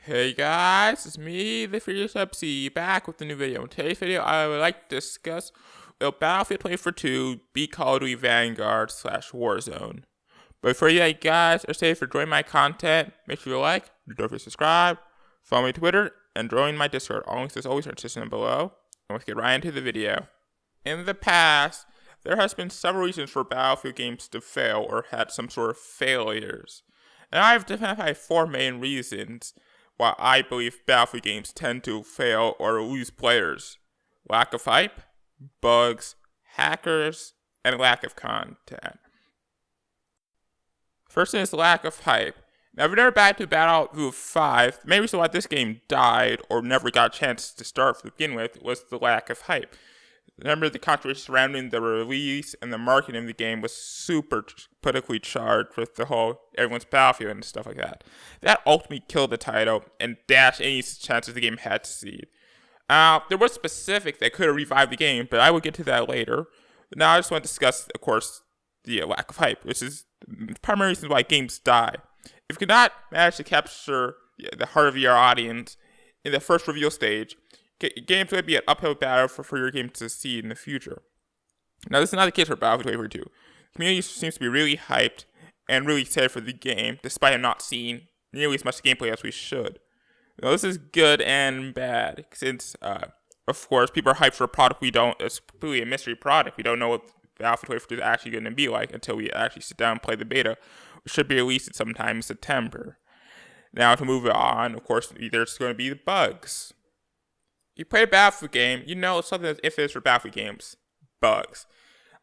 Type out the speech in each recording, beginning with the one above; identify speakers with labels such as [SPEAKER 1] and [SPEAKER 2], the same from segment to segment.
[SPEAKER 1] Hey guys, it's me, the Furious MC, back with a new video. In today's video, I would like to discuss will Battlefield 2042 be Call of Duty Vanguard / Warzone. But before you guys are safe for joining my content, make sure you like, don't forget to subscribe, follow me on Twitter, and join my Discord. All links as always are in the description below. And let's get right into the video. In the past, there has been several reasons for Battlefield games to fail or had some sort of failures. And I've identified four main reasons why I believe Battlefield games tend to fail or lose players: lack of hype, bugs, hackers, and lack of content. First thing is lack of hype. Now, if you're never back to Battlefield 5, the main reason why this game died or never got a chance to start to begin with was the lack of hype. Remember, the controversy surrounding the release and the marketing of the game was super politically charged with the whole everyone's Battlefield and stuff like that. That ultimately killed the title and dashed any chances the game had to succeed. There was specific that could have revived the game, but I will get to that later. But now I just want to discuss, of course, the lack of hype, which is the primary reason why games die. If you could not manage to capture the heart of your audience in the first reveal stage, games would be an uphill battle for your game to succeed in the future. Now, this is not the case for Battlefield 2042. The community seems to be really hyped and really excited for the game, despite not seeing nearly as much gameplay as we should. Now, this is good and bad, since, of course, people are hyped for a product it's completely a mystery product. We don't know what Battlefield 2042 is actually going to be like until we actually sit down and play the beta, which should be released sometime in September. Now, to move on, of course, there's going to be the bugs. You play a Battlefield game, you know something that's infamous for Battlefield games: bugs.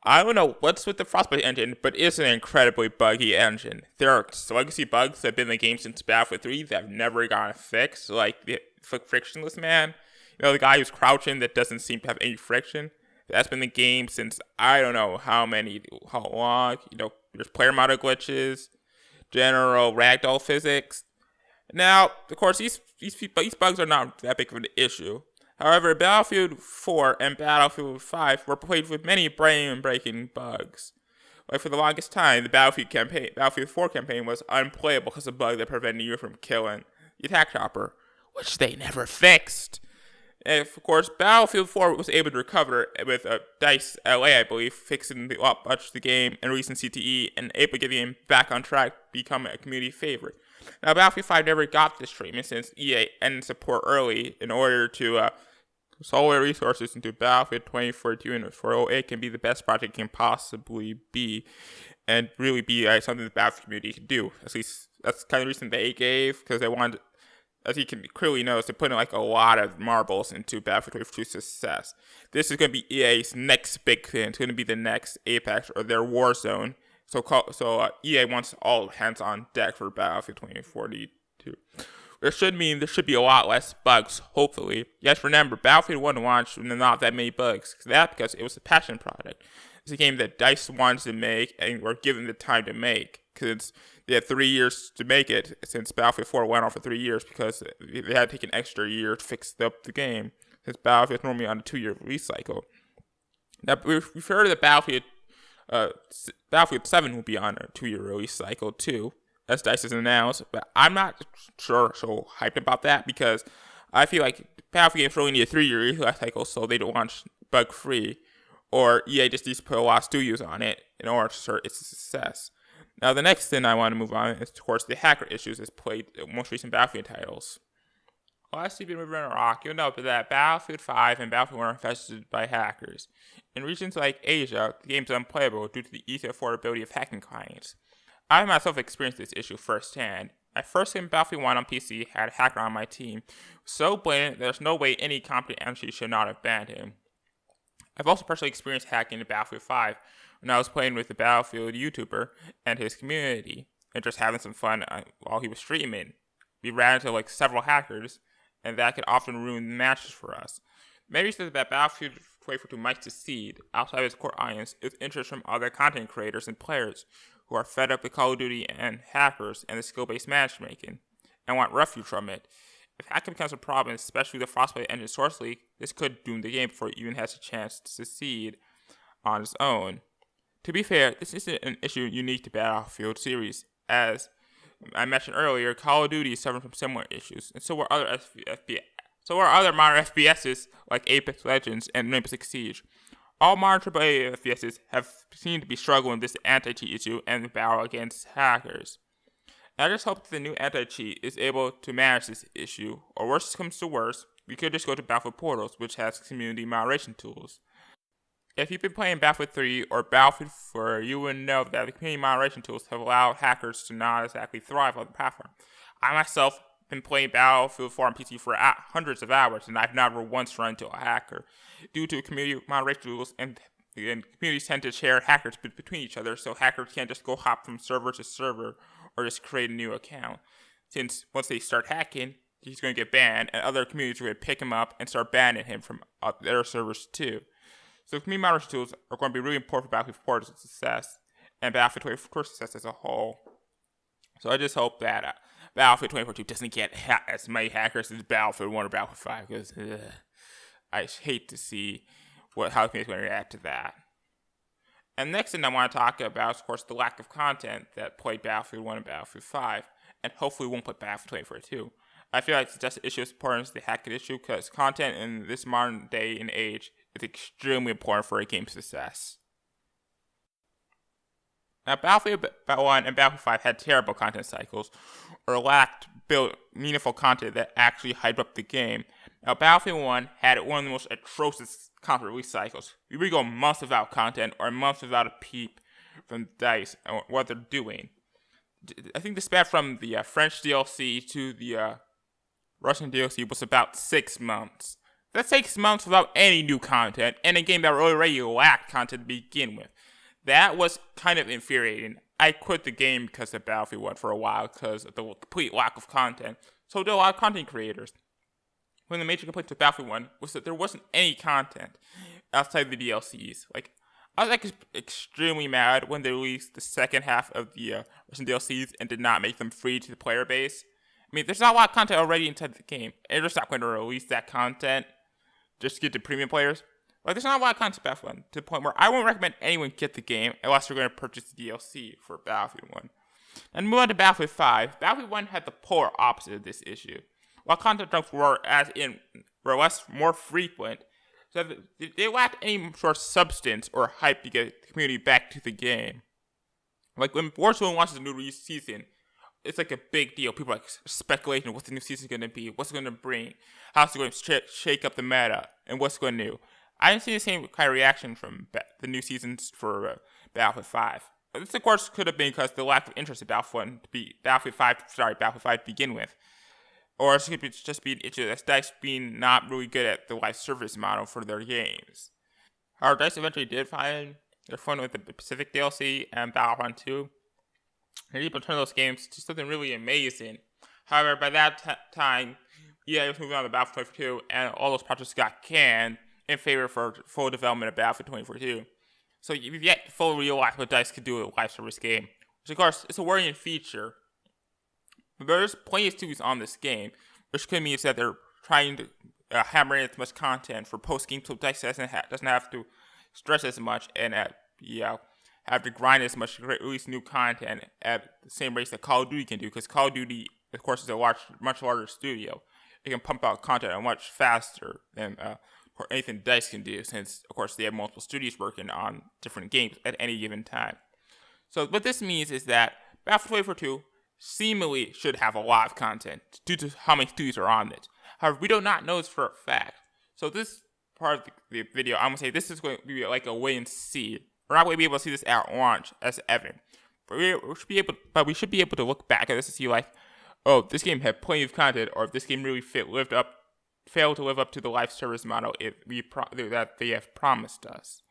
[SPEAKER 1] I don't know what's with the Frostbite engine, but it's an incredibly buggy engine. There are legacy bugs that have been in the game since Battlefield 3 that have never gotten fixed, like the frictionless man. You know, the guy who's crouching that doesn't seem to have any friction. That's been in the game since I don't know how long. You know, there's player model glitches, general ragdoll physics. Now, of course, these bugs are not that big of an issue. However, Battlefield 4 and Battlefield 5 were plagued with many brain-breaking bugs. Like, for the longest time, the Battlefield 4 campaign was unplayable because of a bug that prevented you from killing the attack chopper, which they never fixed. And, of course, Battlefield 4 was able to recover with DICE LA, I believe, fixing much of the game and releasing CTE, and able to get the game back on track, become a community favorite. Now, Battlefield 5 never got this treatment since EA ended support early in order to consolidate resources into Battlefield 2042, and 408 can be the best project it can possibly be, and really be something the Battlefield community can do. At least that's kind of the reason they gave, because they wanted, as you can clearly notice, they're putting like a lot of marbles into Battlefield 2042's success. This is going to be EA's next big thing. It's going to be the next Apex or their Warzone. So EA wants all hands on deck for Battlefield 2042. There should be a lot less bugs, hopefully. Yes, remember, Battlefield 1 launched with not that many bugs. That's because it was a passion product. It's a game that DICE wanted to make and were given the time to make, because they had 3 years to make it, since Battlefield 4 went on for 3 years, because they had to take an extra year to fix up the game, since Battlefield is normally on a 2-year release cycle. Now, we've heard that Battlefield 7 will be on a 2-year release cycle too, as DICE has announced, but I'm not so hyped about that, because I feel like Battlefield games really need a 3-year release cycle so they don't launch bug-free, or EA just needs to put a lot of studios on it in order to assert its success. Now, the next thing I want to move on is, of course, the hacker issues that's plagued the most recent Battlefield titles. Last you've been moving around Iraq, you'll note that Battlefield 5 and Battlefield 1 are infested by hackers. In regions like Asia, the game's unplayable due to the easy affordability of hacking clients. I myself experienced this issue firsthand. My first game, Battlefield 1 on PC, had a hacker on my team. So blatant that there's no way any competent entity should not have banned him. I've also personally experienced hacking in Battlefield 5 when I was playing with the Battlefield YouTuber and his community, and just having some fun while he was streaming. We ran into several hackers, and that could often ruin the matches for us. Many says that Battlefield 2042 might succeed outside of its core audience is interest from other content creators and players who are fed up with Call of Duty and hackers and the skill-based matchmaking, and want refuge from it. If hacking becomes a problem, especially with the Frostbite engine source leak, this could doom the game before it even has a chance to succeed on its own. To be fair, this isn't an issue unique to Battlefield series, as I mentioned earlier, Call of Duty is suffering from similar issues, and so are other So are other modern FPSs like Apex Legends and Rainbow Six Siege. All modern AAA FPSs have seemed to be struggling with this anti-cheat issue and the battle against hackers. And I just hope that the new anti-cheat is able to manage this issue, or worse comes to worse, we could just go to Battlefield Portals, which has community moderation tools. If you've been playing Battlefield 3 or Battlefield 4, you would know that the community moderation tools have allowed hackers to not exactly thrive on the platform. I myself been playing Battlefield 4 on PC for hundreds of hours, and I've never once run into a hacker. Due to community moderation rules, and communities tend to share hackers between each other, so hackers can't just go hop from server to server or just create a new account. Since once they start hacking, he's going to get banned, and other communities are going to pick him up and start banning him from their servers too. So community moderation tools are going to be really important for Battlefield 4's success and Battlefield 2042's success as a whole. So I just hope that Battlefield 2042 doesn't get as many hackers as Battlefield 1 or Battlefield 5, because I hate to see how the community is going to react to that. And next thing I want to talk about is, of course, the lack of content that plagued Battlefield 1 and Battlefield 5, and hopefully won't put Battlefield 2042. I feel like it's just an issue as important as the hacking issue, because content in this modern day and age is extremely important for a game's success. Now, Battlefield 1 and Battlefield 5 had terrible content cycles, or lacked meaningful content that actually hyped up the game. Now, Battlefield 1 had one of the most atrocious content release cycles. We would go months without content, or months without a peep from DICE and what they're doing. I think the span from the French DLC to the Russian DLC was about 6 months. That's 6 months without any new content, and a game that already lacked content to begin with. That was kind of infuriating. I quit the game because of Battlefield 1 for a while because of the complete lack of content. So did a lot of content creators. One of the major complaints with Battlefield 1 was that there wasn't any content outside the DLCs. I was extremely mad when they released the second half of the Russian DLCs and did not make them free to the player base. I mean, there's not a lot of content already inside the game, and they're just not going to release that content just to get to premium players. There's not a lot of content to Battlefield 1, to the point where I won't recommend anyone get the game unless you're going to purchase the DLC for Battlefield 1. And move on to Battlefield 5. Battlefield 1 had the polar opposite of this issue. While content dumps were more frequent, so they lacked any sort of substance or hype to get the community back to the game. Like when Warzone launches a new release season, it's like a big deal. People are speculating what the new season is going to be, what's it going to bring, how's it going to shake up the meta, and what's going to. I didn't see the same kind of reaction from the new seasons for Battlefield 5. This, of course, could have been because the lack of interest in Battlefield 5 to begin with. Or it could just be an issue that's DICE being not really good at the live service model for their games. However, DICE eventually did find their fun with the Pacific DLC and Battlefront 2. And able to turn those games to something really amazing. However, by that time, EA was moving on to Battlefield 2042, and all those projects got canned in favor for full development of Battlefield 2042. So you've yet to fully realize what DICE could do with a live service game. Which, of course, is a worrying feature. But there's plenty of studios on this game, which could mean that they're trying to hammer in as much content for post-game, so DICE doesn't have to stress as much and have to grind as much to release new content at the same rates that Call of Duty can do, because Call of Duty, of course, is a much larger studio. It can pump out content much faster than anything DICE can do, since, of course, they have multiple studios working on different games at any given time. So what this means is that Battlefield 2042 seemingly should have a lot of content due to how many studios are on it. However, we do not know this for a fact. So this part of the video, I'm going to say this is going to be like a wait and see. We're not going to be able to see this at launch as evident. But we should be able to look back at this and see oh, this game had plenty of content, or if this game really failed to live up to the live service model that they have promised us.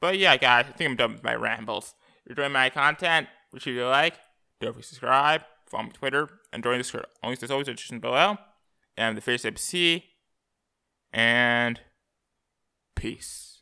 [SPEAKER 1] But yeah, guys, I think I'm done with my rambles. If you're enjoying my content, which you like, don't forget to subscribe, follow me on Twitter, and join the Discord. Links as always in the description below. And the face MC, and peace.